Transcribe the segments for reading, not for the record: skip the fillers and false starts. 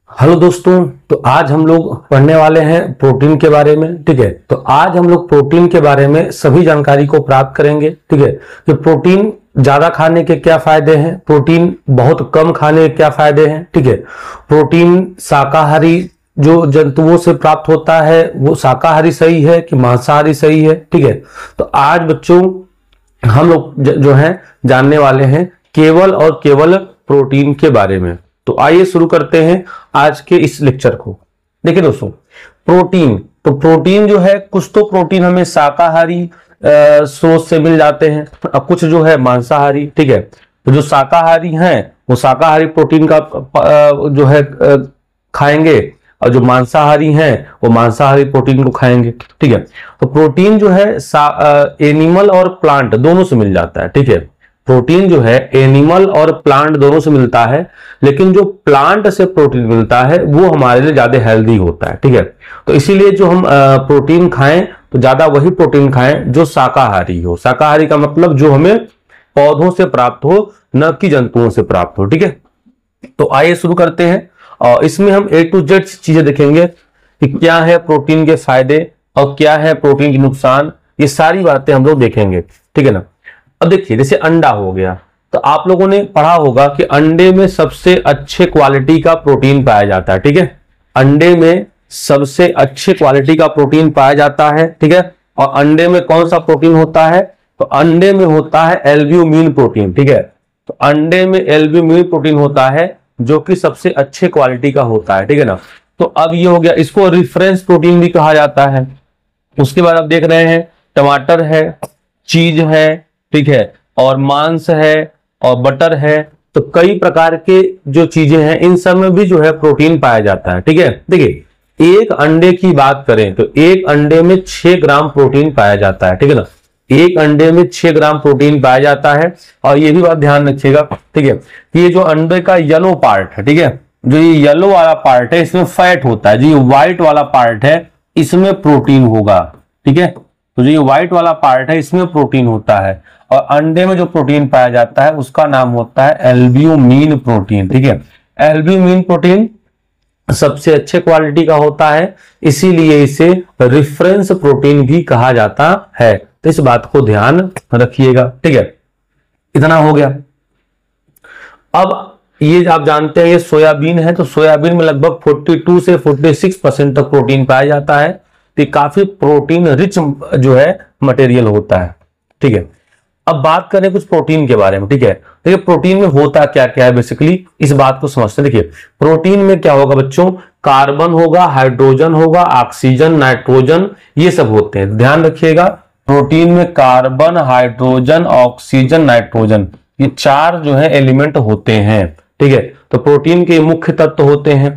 Hello दोस्तों। तो आज हम लोग पढ़ने वाले हैं प्रोटीन के बारे में। ठीक है, तो आज हम लोग प्रोटीन के बारे में सभी जानकारी को प्राप्त करेंगे। ठीक है, कि प्रोटीन ज्यादा खाने के क्या फायदे हैं, प्रोटीन बहुत कम खाने के क्या फायदे हैं। ठीक है, प्रोटीन शाकाहारी जो जंतुओं से प्राप्त होता है वो शाकाहारी सही है कि मांसाहारी सही है। ठीक है, तो आज बच्चों हम लोग जो है जानने वाले हैं केवल और केवल प्रोटीन के बारे में। तो आइए शुरू करते हैं आज के इस लेक्चर को। देखिए दोस्तों, प्रोटीन तो प्रोटीन जो है कुछ तो प्रोटीन हमें शाकाहारी स्रोत से मिल जाते हैं और कुछ जो है मांसाहारी। ठीक है, तो जो शाकाहारी हैं वो शाकाहारी प्रोटीन का जो है खाएंगे और जो मांसाहारी हैं वो मांसाहारी प्रोटीन को खाएंगे। ठीक है, तो प्रोटीन जो है एनिमल और प्लांट दोनों से मिल जाता है। ठीक है, प्रोटीन जो है एनिमल और प्लांट दोनों से मिलता है, लेकिन जो प्लांट से प्रोटीन मिलता है वो हमारे लिए ज्यादा हेल्दी होता है। ठीक है, तो इसीलिए जो हम प्रोटीन खाएं तो ज्यादा वही प्रोटीन खाएं जो शाकाहारी हो। शाकाहारी का मतलब जो हमें पौधों से प्राप्त हो, न कि जंतुओं से प्राप्त हो। ठीक है, तो आइए शुरू करते हैं और इसमें हम A to Z चीजें देखेंगे कि क्या है प्रोटीन के फायदे और क्या है प्रोटीन के नुकसान। ये सारी बातें हम लोग देखेंगे। ठीक है ना। अब देखिए, जैसे अंडा हो गया, तो आप लोगों ने पढ़ा होगा कि अंडे में सबसे अच्छे क्वालिटी का प्रोटीन पाया जाता है। ठीक है, अंडे में सबसे अच्छे क्वालिटी का प्रोटीन पाया जाता है। ठीक है, और अंडे में कौन सा प्रोटीन होता है? तो अंडे में होता है एल्ब्यूमिन प्रोटीन। ठीक है, तो अंडे में एल्ब्यूमिन प्रोटीन होता है जो कि सबसे अच्छे क्वालिटी का होता है। ठीक है ना। तो अब ये हो गया, इसको रेफरेंस प्रोटीन भी कहा जाता है। उसके बाद आप देख रहे हैं टमाटर है, चीज है, ठीक है, और मांस है और बटर है। तो कई प्रकार के जो चीजें हैं इन सब में भी जो है प्रोटीन पाया जाता है। ठीक है, देखिए एक अंडे की बात करें तो एक अंडे में 6 ग्राम प्रोटीन पाया जाता है। ठीक है ना, एक अंडे में 6 ग्राम प्रोटीन पाया जाता है। और ये भी बात ध्यान रखिएगा, ठीक है, कि ये जो अंडे का येलो पार्ट है, ठीक है, जो ये येलो वाला पार्ट है इसमें फैट होता है, जो ये व्हाइट वाला पार्ट है इसमें प्रोटीन होगा। ठीक है, तो जो ये व्हाइट वाला पार्ट है इसमें प्रोटीन होता है और अंडे में जो प्रोटीन पाया जाता है उसका नाम होता है एल्ब्यूमिन प्रोटीन। ठीक है, एल्ब्यूमिन प्रोटीन सबसे अच्छे क्वालिटी का होता है, इसीलिए इसे रेफरेंस प्रोटीन भी कहा जाता है। तो इस बात को ध्यान रखिएगा। ठीक है, इतना हो गया। अब ये आप जानते हैं ये सोयाबीन है, तो सोयाबीन में लगभग 42 से 46% तक प्रोटीन पाया जाता है। तो काफी प्रोटीन रिच जो है मटेरियल होता है। ठीक है, अब बात करें कुछ प्रोटीन के बारे में। ठीक है, देखिए प्रोटीन में होता क्या क्या है, बेसिकली इस बात को समझते हैं। देखिए प्रोटीन में क्या होगा बच्चों, कार्बन होगा, हाइड्रोजन होगा, ऑक्सीजन, नाइट्रोजन, ये सब होते हैं। ध्यान रखिएगा, प्रोटीन में कार्बन, हाइड्रोजन, ऑक्सीजन, नाइट्रोजन, ये 4 जो है एलिमेंट होते हैं। ठीक है, तो प्रोटीन के मुख्य तत्व होते हैं।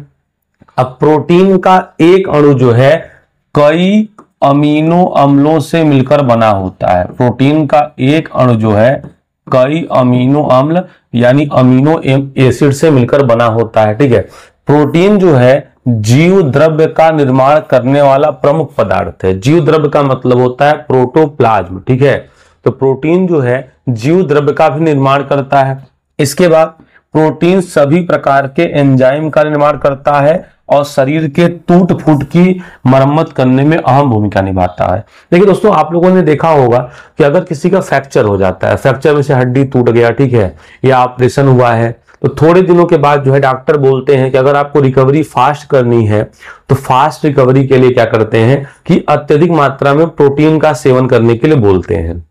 अब प्रोटीन का एक अणु जो है कई अमीनो अम्लों से मिलकर बना होता है। प्रोटीन का एक अणु जो है कई अमीनो अम्ल यानी अमीनो एसिड से मिलकर बना होता है। ठीक है, प्रोटीन जो है जीव द्रव्य का निर्माण करने वाला प्रमुख पदार्थ है। जीव द्रव्य का मतलब होता है प्रोटोप्लाज्म। ठीक है, तो प्रोटीन जो है जीव द्रव्य का भी निर्माण करता है। इसके बाद प्रोटीन सभी प्रकार के एंजाइम का निर्माण करता है और शरीर के टूट फूट की मरम्मत करने में अहम भूमिका निभाता है। देखिए दोस्तों, आप लोगों ने देखा होगा कि अगर किसी का फ्रैक्चर हो जाता है, फ्रैक्चर में से हड्डी टूट गया, ठीक है, या ऑपरेशन हुआ है, तो थोड़े दिनों के बाद जो है डॉक्टर बोलते हैं कि अगर आपको रिकवरी फास्ट करनी है तो फास्ट रिकवरी के लिए क्या करते हैं कि अत्यधिक मात्रा में प्रोटीन का सेवन करने के लिए बोलते हैं।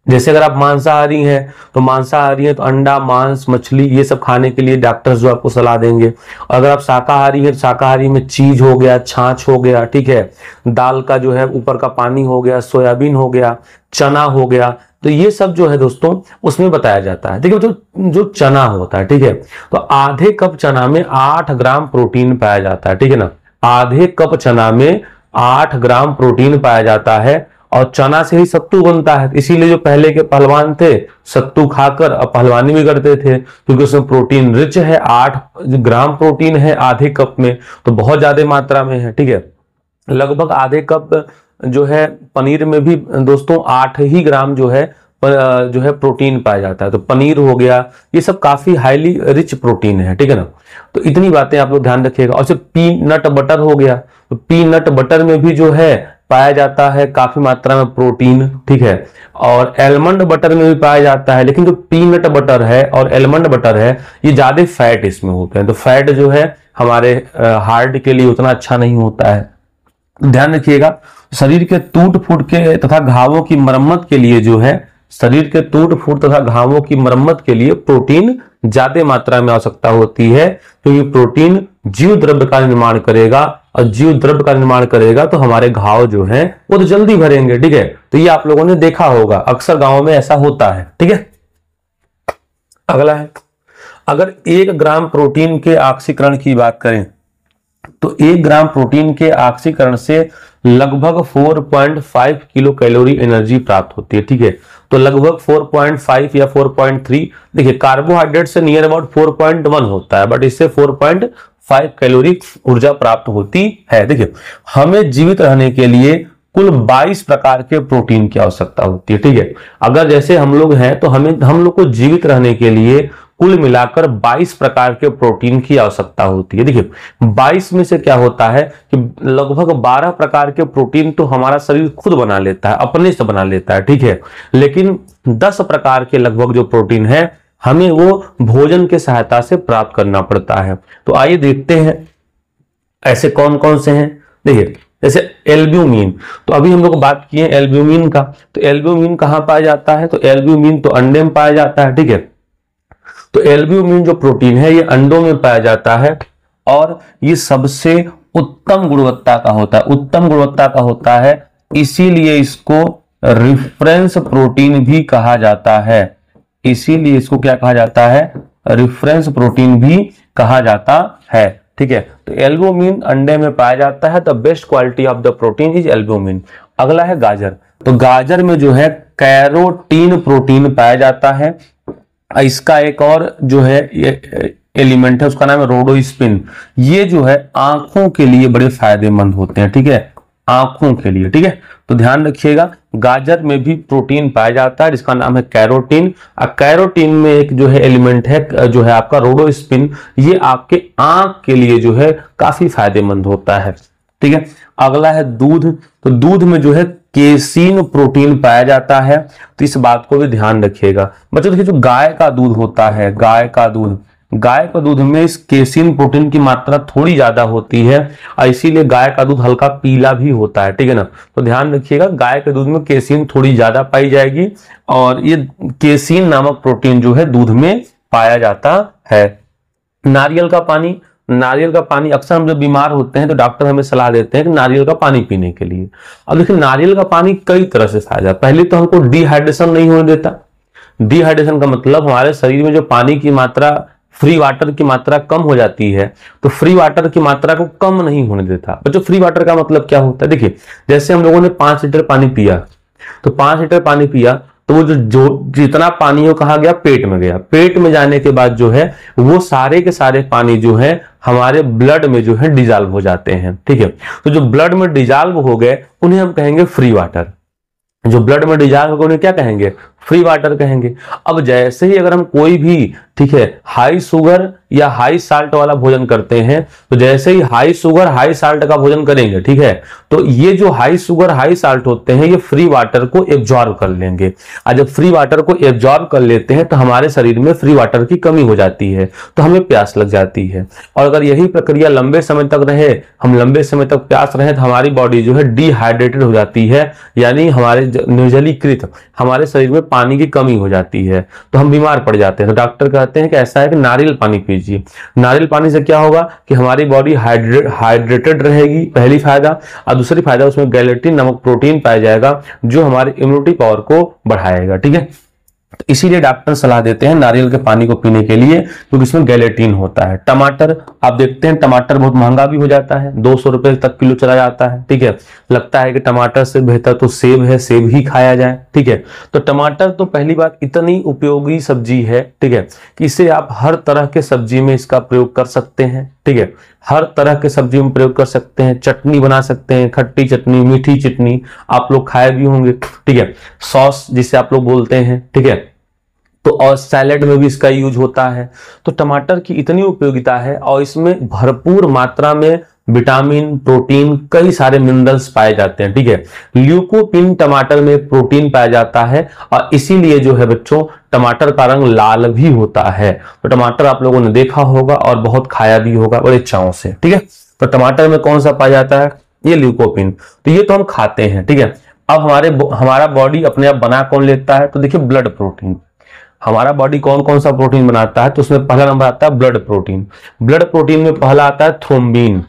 जैसे अगर आप मांसाहारी हैं तो अंडा, मांस, मछली ये सब खाने के लिए डॉक्टर्स जो आपको सलाह देंगे। अगर आप शाकाहारी हैं तो शाकाहारी में चीज हो गया, छाछ हो गया, ठीक है, दाल का जो है ऊपर का पानी हो गया, सोयाबीन हो गया, चना हो गया, तो ये सब जो है दोस्तों उसमें बताया जाता है। देखिए जो चना होता है, ठीक है, तो आधे कप चना में 8 ग्राम प्रोटीन पाया जाता है। ठीक है ना, आधे कप चना में 8 ग्राम प्रोटीन पाया जाता है और चना से ही सत्तू बनता है। इसीलिए जो पहले के पहलवान थे सत्तू खाकर अब पहलवानी भी करते थे, क्योंकि उसमें प्रोटीन रिच है, 8 ग्राम प्रोटीन है आधे कप में, तो बहुत ज्यादा मात्रा में है। ठीक है, लगभग आधे कप जो है पनीर में भी दोस्तों 8 ही ग्राम जो है जो है प्रोटीन पाया जाता है। तो पनीर हो गया, ये सब काफी हाईली रिच प्रोटीन है, ठीक है ना। तो इतनी बातें आप लोग ध्यान रखिएगा। और सिर्फ पीनट बटर हो गया, तो पीनट बटर में भी जो है पाया जाता है काफी मात्रा में प्रोटीन, ठीक है। और एलमंड बटर में भी पाया जाता है, लेकिन जो पीनट बटर है और एलमंड बटर है ये ज्यादा फैट इसमें होते हैं, तो फैट जो है हमारे हार्ट के लिए उतना अच्छा नहीं होता है। ध्यान रखिएगा, शरीर के टूट फूट के तथा घावों की मरम्मत के लिए जो है, शरीर के टूट फूट तथा घावों की मरम्मत के लिए प्रोटीन ज्यादा मात्रा में आवश्यकता होती है, क्योंकि प्रोटीन जीव द्रव्य का निर्माण करेगा, और जीव द्रव्य का निर्माण करेगा तो हमारे घाव जो हैं वो तो जल्दी भरेंगे, ठीक है। तो ये आप लोगों ने देखा होगा, अक्सर गांवों में ऐसा होता है, ठीक है। अगला है, अगर 1 ग्राम प्रोटीन के ऑक्सीकरण की बात करें तो 1 ग्राम प्रोटीन के ऑक्सीकरण से लगभग 4.5 किलो कैलोरी एनर्जी प्राप्त होती है, ठीक है। तो लगभग 4.5 या 4.3, देखिए कार्बोहाइड्रेट से नियर अबाउट 4.1 होता है, बट इससे 4.5 कैलोरी ऊर्जा प्राप्त होती है। देखिए, हमें जीवित रहने के लिए कुल 22 प्रकार के प्रोटीन की आवश्यकता होती है, ठीक है। अगर जैसे हम लोग हैं तो हम लोग को जीवित रहने के लिए कुल मिलाकर 22 प्रकार के प्रोटीन की आवश्यकता होती है। देखिए, 22 में से क्या होता है कि लगभग 12 प्रकार के प्रोटीन तो हमारा शरीर खुद बना लेता है, अपने से बना लेता है, ठीक है। लेकिन 10 प्रकार के लगभग जो प्रोटीन है हमें वो भोजन के सहायता से प्राप्त करना पड़ता है। तो आइए देखते हैं ऐसे कौन कौन से हैं। देखिए, जैसे एल्ब्यूमिन, तो अभी हम लोग बात किए एल्ब्यूमिन का, तो एल्ब्यूमिन कहां पाया जाता है, तो एल्ब्यूमिन तो अंडे में पाया जाता है, ठीक है। तो एल्ब्यूमिन जो प्रोटीन है ये अंडों में पाया जाता है, और ये सबसे उत्तम गुणवत्ता का होता है, उत्तम गुणवत्ता का होता है, इसीलिए इसको रिफरेंस प्रोटीन भी कहा जाता है। इसीलिए इसको क्या कहा जाता है, रिफरेंस प्रोटीन भी कहा जाता है, ठीक है। तो एल्ब्यूमिन अंडे में पाया जाता है, the best quality of the protein is albumin. अगला है गाजर, तो गाजर में जो है कैरोटीन प्रोटीन पाया जाता है। इसका एक और जो है एलिमेंट है, उसका नाम है रोडोस्पिन। ये जो है आंखों के लिए बड़े फायदेमंद होते हैं, ठीक है, आंखों के लिए, ठीक है। तो ध्यान रखिएगा, गाजर में भी प्रोटीन पाया जाता है जिसका नाम है कैरोटीन। कैरोटीन में एक जो है एलिमेंट है जो है आपका रोडोस्पिन, ये आपके आंख के लिए जो है काफी फायदेमंद होता है, ठीक है। अगला है दूध, तो दूध में जो है केसीन प्रोटीन पाया जाता है, तो इस बात को भी ध्यान रखिएगा। बच्चों देखिए, जो गाय का दूध होता है, गाय का दूध में इस केसीन प्रोटीन की मात्रा थोड़ी ज्यादा होती है, और इसीलिए गाय का दूध हल्का पीला भी होता है, ठीक है ना। तो ध्यान रखिएगा, गाय के दूध में केसीन थोड़ी ज्यादा पाई जाएगी, और ये केसीन नामक प्रोटीन जो है दूध में पाया जाता है। नारियल का पानी अक्सर हम जब बीमार होते हैं तो डॉक्टर हमें सलाह देते हैं कि नारियल का पानी पीने के लिए। अब देखिए, नारियल का पानी कई तरह से फायदा, पहले तो हमको डिहाइड्रेशन नहीं होने देता। डिहाइड्रेशन का मतलब हमारे शरीर में जो पानी की मात्रा, फ्री वाटर की मात्रा कम हो जाती है, तो फ्री वाटर की मात्रा को कम नहीं होने देता। बच्चों, फ्री वाटर का मतलब क्या होता है, देखिए जैसे हम लोगों ने 5 लीटर पानी पिया, तो 5 लीटर पानी पिया तो वो जो जितना पानी हो कहा गया, पेट में गया। पेट में जाने के बाद जो है वो सारे के सारे पानी जो है हमारे ब्लड में जो है डिजॉल्व हो जाते हैं, ठीक है। तो जो ब्लड में डिजॉल्व हो गए उन्हें हम कहेंगे फ्री वाटर। जो ब्लड में डिजॉल्व हो गए उन्हें क्या कहेंगे, फ्री वाटर कहेंगे। अब जैसे ही अगर हम कोई भी, ठीक है, हाई शुगर या हाई साल्ट वाला भोजन करते हैं, तो जैसे ही हाई शुगर हाई साल्ट का भोजन करेंगे, ठीक है, तो ये जो हाई शुगर हाई साल्ट होते हैं ये फ्री वाटर को एब्जॉर्ब कर लेंगे, और जब फ्री वाटर को एब्जॉर्ब कर लेते हैं तो हमारे शरीर में फ्री वाटर की कमी हो जाती है, तो हमें प्यास लग जाती है। और अगर यही प्रक्रिया लंबे समय तक रहे, हम लंबे समय तक प्यास रहे, तो हमारी बॉडी जो है डिहाइड्रेटेड हो जाती है, यानी हमारे निर्जलीकृत, हमारे शरीर में पानी की कमी हो जाती है, तो हम बीमार पड़ जाते हैं। तो डॉक्टर कहते हैं कि ऐसा है कि नारियल पानी पीजिए। नारियल पानी से क्या होगा कि हमारी बॉडी हाइड्रेटेड रहेगी, पहली फायदा, और दूसरी फायदा उसमें गैलेटिन नामक प्रोटीन पाया जाएगा जो हमारी इम्यूनिटी पावर को बढ़ाएगा, ठीक है। तो इसीलिए डॉक्टर सलाह देते हैं नारियल के पानी को पीने के लिए, क्योंकि इसमें गैलेटिन होता है। टमाटर, आप देखते हैं टमाटर बहुत महंगा भी हो जाता है, 200 रुपए तक किलो चला जाता है, ठीक है। लगता है कि टमाटर से बेहतर तो सेब है, सेब ही खाया जाए, ठीक है। तो टमाटर तो पहली बात इतनी उपयोगी सब्जी है, ठीक है, कि इसे आप हर तरह के सब्जी में इसका प्रयोग कर सकते हैं, ठीक है। हर तरह के सब्जी में प्रयोग कर सकते हैं, चटनी बना सकते हैं, खट्टी चटनी, मीठी चटनी, आप लोग खाए भी होंगे, ठीक है। सॉस जिसे आप लोग बोलते हैं, ठीक है। तो और सैलेड में भी इसका यूज होता है। तो टमाटर की इतनी उपयोगिता है और इसमें भरपूर मात्रा में विटामिन, प्रोटीन, कई सारे मिनरल्स पाए जाते हैं, ठीक है। ल्यूकोपिन टमाटर में प्रोटीन पाया जाता है और इसीलिए जो है बच्चों टमाटर का रंग लाल भी होता है। तो टमाटर आप लोगों ने देखा होगा और बहुत खाया भी होगा बड़े चाव से, ठीक है। तो टमाटर में कौन सा पाया जाता है? ये ल्यूकोपिन। तो ये तो हम खाते हैं, ठीक है। अब हमारा बॉडी अपने आप बना कौन लेता है? तो देखिए ब्लड प्रोटीन। हमारा बॉडी कौन कौन सा प्रोटीन बनाता है? तो उसमें पहला नंबर आता है ब्लड प्रोटीन। ब्लड प्रोटीन में पहला आता है थ्रोम्बिन,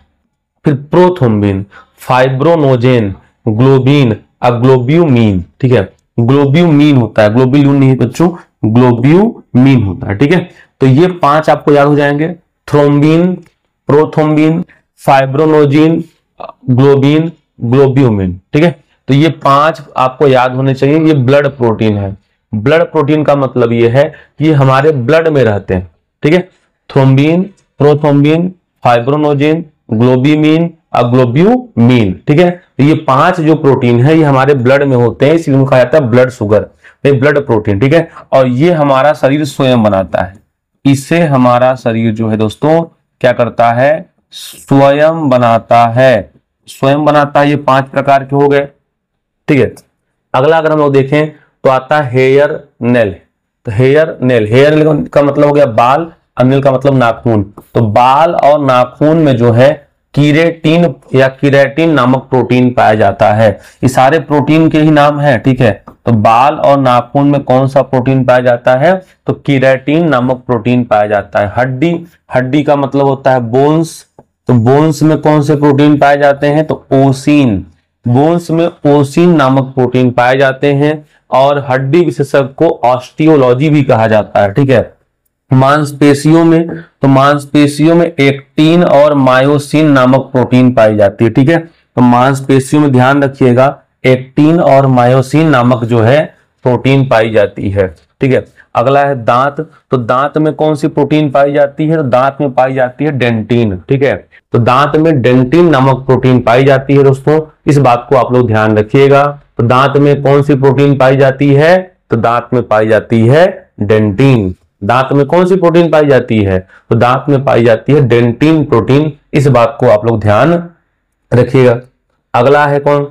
फिर प्रोथ्रोम्बिन, फाइब्रोनोजेन, ग्लोबिन और ग्लोब्यूमिन, ठीक है। ग्लोब्यूमिन होता है, ग्लोब्यूलिन नहीं बच्चों, ग्लोब्यूमिन होता है, ठीक है। तो ये 5 आपको याद हो जाएंगे, थ्रोम्बिन, प्रोथ्रोम्बिन, फाइब्रोनोजिन, ग्लोबिन, ग्लोब्यूमिन, ठीक है। तो ये 5 आपको याद होने चाहिए। ये ब्लड प्रोटीन है। ब्लड प्रोटीन का मतलब ये है कि हमारे ब्लड में रहते हैं, ठीक है। थ्रोम्बिन, प्रोथ्रोम्बिन, फाइब्रोनोजिन, ग्लोब्यूमिन और ग्लोब्यूमिन, ठीक है। तो ये 5 जो प्रोटीन है ये हमारे ब्लड में होते हैं, इसलिए कहा जाता है ब्लड शुगर, ब्लड प्रोटीन, ठीक है। और ये हमारा शरीर स्वयं बनाता है। इसे हमारा शरीर जो है दोस्तों क्या करता है? स्वयं बनाता है। स्वयं बनाता है। ये 5 प्रकार के हो गए, ठीक है। अगला अगर हम लोग देखें तो आता है हेयर नेल। तो हेयर नेल का मतलब हो गया बाल, नेल का मतलब नाखून। तो बाल और नाखून में जो है कीरेटिन या कीरेटिन नामक प्रोटीन पाया जाता है। ये सारे प्रोटीन के ही नाम है, ठीक है। तो बाल और नाखून में कौन सा प्रोटीन पाया जाता है? तो कीरेटिन नामक प्रोटीन पाया जाता है। हड्डी का मतलब होता है बोन्स। तो बोन्स में कौन से प्रोटीन पाए जाते हैं? तो ओसिन। बोन्स में ओसिन नामक प्रोटीन पाए जाते हैं और हड्डी विशेषज्ञ को ऑस्टियोलॉजी भी कहा जाता है, ठीक है। मांसपेशियों में एक्टिन और मायोसिन नामक प्रोटीन पाई जाती है, ठीक है। तो मांसपेशियों में ध्यान रखिएगा, एक्टिन और मायोसिन नामक जो है प्रोटीन पाई जाती है, ठीक है। अगला है दांत। तो दांत में कौन सी प्रोटीन पाई जाती है? तो दांत में पाई जाती है डेंटिन, ठीक है। तो दांत में डेंटिन नामक प्रोटीन पाई जाती है दोस्तों, इस बात को आप लोग ध्यान रखिएगा। तो दांत में कौन सी प्रोटीन पाई जाती है? तो दांत में पाई जाती है डेंटिन। दांत में कौन सी प्रोटीन पाई जाती है? तो दांत में पाई जाती है डेंटिन प्रोटीन, इस बात को आप लोग ध्यान रखिएगा। अगला है कौन?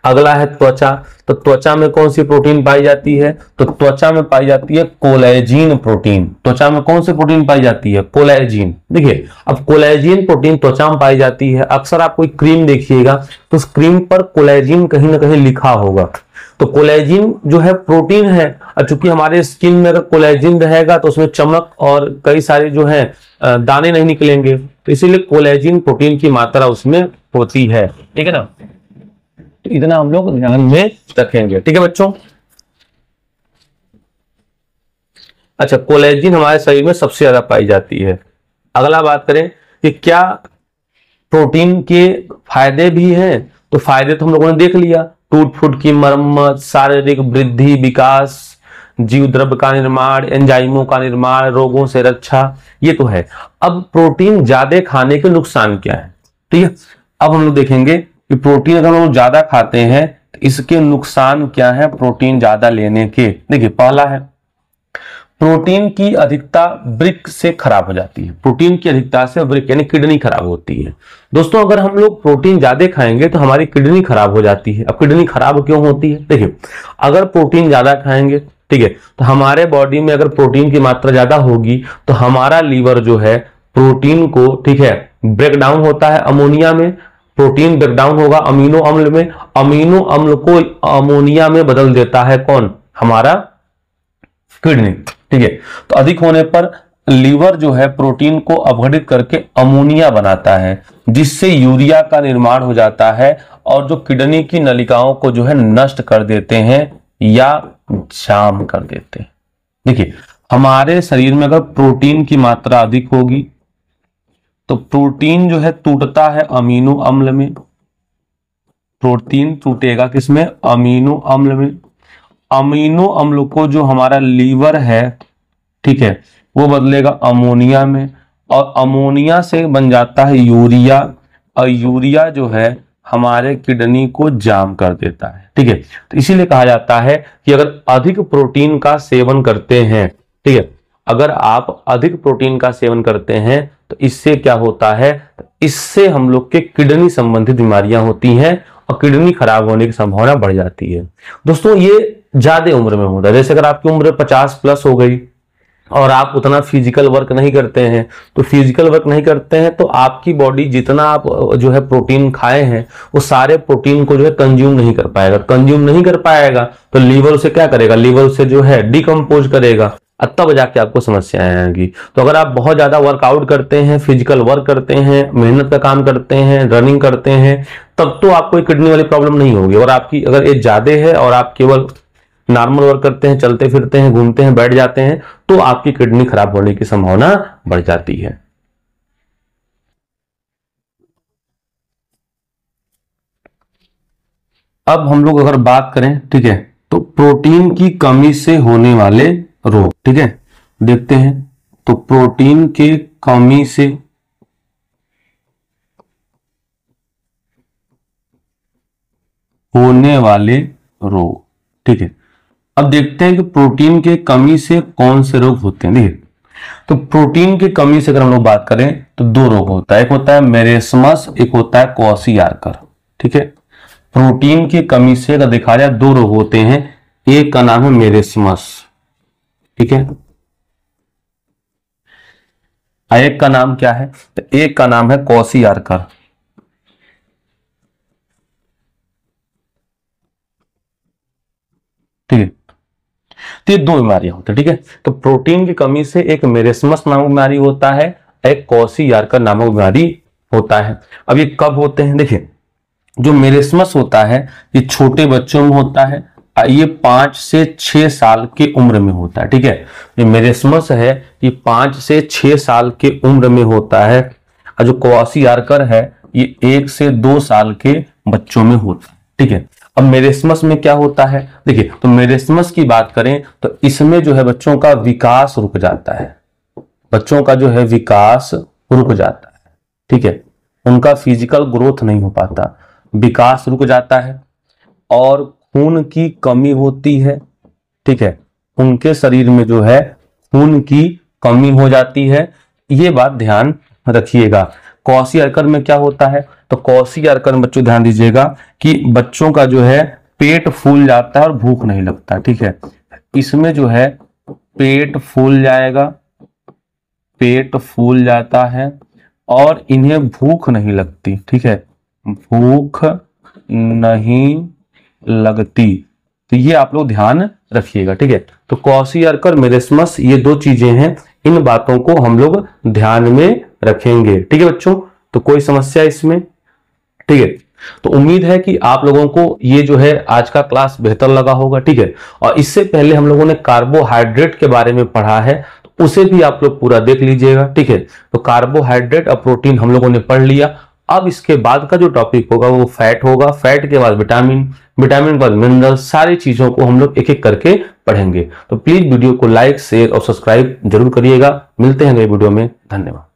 अगला है त्वचा। तो त्वचा में कौन सी प्रोटीन पाई जाती है? तो त्वचा में पाई जाती है कोलेजिन प्रोटीन। त्वचा में कौन सी प्रोटीन पाई जाती है? कोलेजिन। देखिए अब कोलेजिन प्रोटीन त्वचा में पाई जाती है। अक्सर आप कोई क्रीम देखिएगा तो उस क्रीम पर कोलेजिन कहीं ना कहीं लिखा होगा। तो कोलेजिन जो है प्रोटीन है और चूंकि हमारे स्किन में अगर कोलेजिन रहेगा तो उसमें चमक और कई सारे जो है दाने नहीं निकलेंगे, तो इसीलिए कोलेजिन प्रोटीन की मात्रा उसमें होती है, ठीक है ना। तो इतना हम लोग ध्यान में रखेंगे, ठीक है बच्चों। अच्छा, कोलेजिन हमारे शरीर में सबसे ज्यादा पाई जाती है। अगला बात करें कि क्या प्रोटीन के फायदे भी हैं? तो फायदे तो हम लोगों ने देख लिया, टूट फूट की मरम्मत, शारीरिक वृद्धि विकास, जीव द्रव्य का निर्माण, एंजाइमों का निर्माण, रोगों से रक्षा, ये तो है। अब प्रोटीन ज्यादा खाने के नुकसान क्या है, ठीक है। अब हम लोग देखेंगे कि प्रोटीन अगर हम लोग ज्यादा खाते हैं तो इसके नुकसान क्या है प्रोटीन ज्यादा लेने के। देखिए पहला है प्रोटीन की अधिकता वृक्क से खराब हो जाती है। प्रोटीन की अधिकता से वृक्क यानी किडनी खराब होती है। दोस्तों अगर हम लोग प्रोटीन ज्यादा खाएंगे तो हमारी किडनी खराब हो जाती है। अब किडनी खराब क्यों होती है? देखिए अगर प्रोटीन ज्यादा खाएंगे, ठीक है, तो हमारे बॉडी में अगर प्रोटीन की मात्रा ज्यादा होगी तो हमारा लीवर जो है प्रोटीन को, ठीक है, ब्रेक डाउन होता है अमोनिया में। प्रोटीन ब्रेक डाउन होगा अमीनो अम्ल में, अमीनो अम्ल को अमोनिया में बदल देता है कौन? हमारा किडनी, ठीक है। तो अधिक होने पर लीवर जो है प्रोटीन को अपघटित करके अमोनिया बनाता है, जिससे यूरिया का निर्माण हो जाता है और जो किडनी की नलिकाओं को जो है नष्ट कर देते हैं या जाम कर देते हैं। देखिए हमारे शरीर में अगर प्रोटीन की मात्रा अधिक होगी तो प्रोटीन जो है टूटता है अमीनो अम्ल में। प्रोटीन टूटेगा किसमें? अमीनो अम्ल में। अमीनो अम्ल को जो हमारा लीवर है, ठीक है, वो बदलेगा अमोनिया में और अमोनिया से बन जाता है यूरिया, और यूरिया जो है हमारे किडनी को जाम कर देता है। ठीक है, तो इसीलिए कहा जाता है कि अगर अधिक प्रोटीन का सेवन करते हैं, ठीक है, अगर आप अधिक प्रोटीन का सेवन करते हैं तो इससे क्या होता है, इससे हम लोग के किडनी संबंधित बीमारियां होती हैं और किडनी खराब होने की संभावना बढ़ जाती है। दोस्तों ये ज्यादा उम्र में होता है, जैसे अगर आपकी उम्र 50 प्लस हो गई और आप उतना फिजिकल वर्क नहीं करते हैं, तो फिजिकल वर्क नहीं करते हैं तो आपकी बॉडी जितना आप जो है प्रोटीन खाए हैं वो सारे प्रोटीन को जो है कंज्यूम नहीं कर पाएगा। कंज्यूम नहीं कर पाएगा तो लीवर उसे क्या करेगा, लीवर उसे जो है डिकम्पोज करेगा, तब जाके आपको समस्याएं आएंगी। तो अगर आप बहुत ज्यादा वर्कआउट करते हैं, फिजिकल वर्क करते हैं, मेहनत का काम करते हैं, रनिंग करते हैं, तब तो आपको किडनी वाली प्रॉब्लम नहीं होगी। और आपकी अगर एज ज्यादा है और आप केवल नॉर्मल वर्क करते हैं, चलते फिरते हैं, घूमते हैं, बैठ जाते हैं, तो आपकी किडनी खराब होने की संभावना बढ़ जाती है। अब हम लोग अगर बात करें, ठीक है, तो प्रोटीन की कमी से होने वाले रोग, ठीक है, देखते हैं। तो प्रोटीन के कमी से होने वाले रोग, ठीक है। अब देखते हैं कि प्रोटीन के कमी से कौन से रोग होते हैं। देखिए, तो प्रोटीन की कमी से अगर हम लोग बात करें तो दो रोग होता है, एक होता है मेरेस्मस, एक होता है क्वाशियार्कर। ठीक है, प्रोटीन की कमी से अगर देखा जाए दो रोग होते हैं, एक का नाम है मेरेस्मस, ठीक है, एक का नाम क्या है, तो एक का नाम है क्वाशियार्कर। ठीक है, तो ये दो बीमारियां होती है। ठीक है, तो प्रोटीन की कमी से एक मेरेस्मस नामक बीमारी होता है, एक क्वाशियार्कर नामक बीमारी होता है। अब ये कब होते हैं, देखिए, जो मेरेस्मस होता है ये छोटे बच्चों में होता है, ये 5 से 6 साल की उम्र में होता है। ठीक है, जो मेरेस्मस है ये 5 से 6 साल की उम्र में होता है, और जो क्वाशियार्कर है ये 1 से 2 साल के बच्चों में होता है। ठीक है, अब मेरेस्मस में क्या होता है, देखिए, तो मेरेस्मस की बात करें तो इसमें जो है बच्चों का विकास रुक जाता है, बच्चों का जो है विकास रुक जाता है। ठीक है, उनका फिजिकल ग्रोथ नहीं हो पाता, विकास रुक जाता है, और खून की कमी होती है। ठीक है, उनके शरीर में जो है खून की कमी हो जाती है, ये बात ध्यान रखिएगा। क्वाशियार्कर में क्या होता है, तो क्वाशियार्कर में बच्चों ध्यान दीजिएगा कि बच्चों का जो है पेट फूल जाता है और भूख नहीं लगता। ठीक है, इसमें जो है पेट फूल जाएगा, पेट फूल जाता है और इन्हें भूख नहीं लगती। ठीक है, भूख नहीं लगती, तो ये आप लोग ध्यान रखिएगा। ठीक है, तो क्वाशियार्कर, मेरेस्मस, ये दो चीजें हैं, इन बातों को हम लोग ध्यान में रखेंगे। ठीक है बच्चों, तो कोई समस्या इसमें? ठीक है, तो उम्मीद है कि आप लोगों को ये जो है आज का क्लास बेहतर लगा होगा। ठीक है, और इससे पहले हम लोगों ने कार्बोहाइड्रेट के बारे में पढ़ा है, तो उसे भी आप लोग पूरा देख लीजिएगा। ठीक है, तो कार्बोहाइड्रेट और प्रोटीन हम लोगों ने पढ़ लिया। अब इसके बाद का जो टॉपिक होगा वो फैट होगा, फैट के बाद विटामिन, विटामिन के बाद मिनरल, सारी चीजों को हम लोग एक एक करके पढ़ेंगे। तो प्लीज वीडियो को लाइक, शेयर और सब्सक्राइब जरूर करिएगा। मिलते हैं अगले वीडियो में, धन्यवाद।